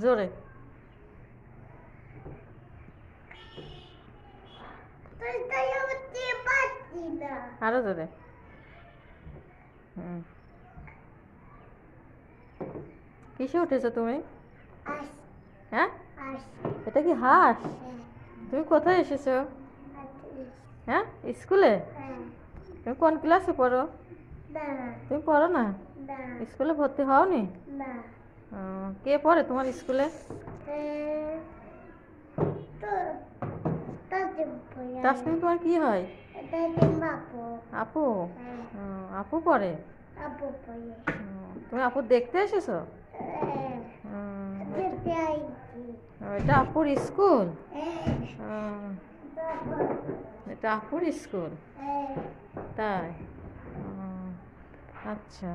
জোরে। আরো জোরে। হুম। কিসে উঠেছো তুমি? হ্যাঁ, এটা কি হাঁস? তুমি কোথায় এসেছো? হ্যাঁ, স্কুলে? তুমি কোন ক্লাসে পড়ো? তুমি পড়ো না? স্কুলে ভর্তি হওনি? কে পড়ে তোমার স্কুলে? তাসনিম তোমার কি হয়? আপু? আপু পড়ে? তুমি আপু দেখতে এসেছো? এটা আপুর স্কুল? এটা আপুর স্কুল? তাই? আচ্ছা।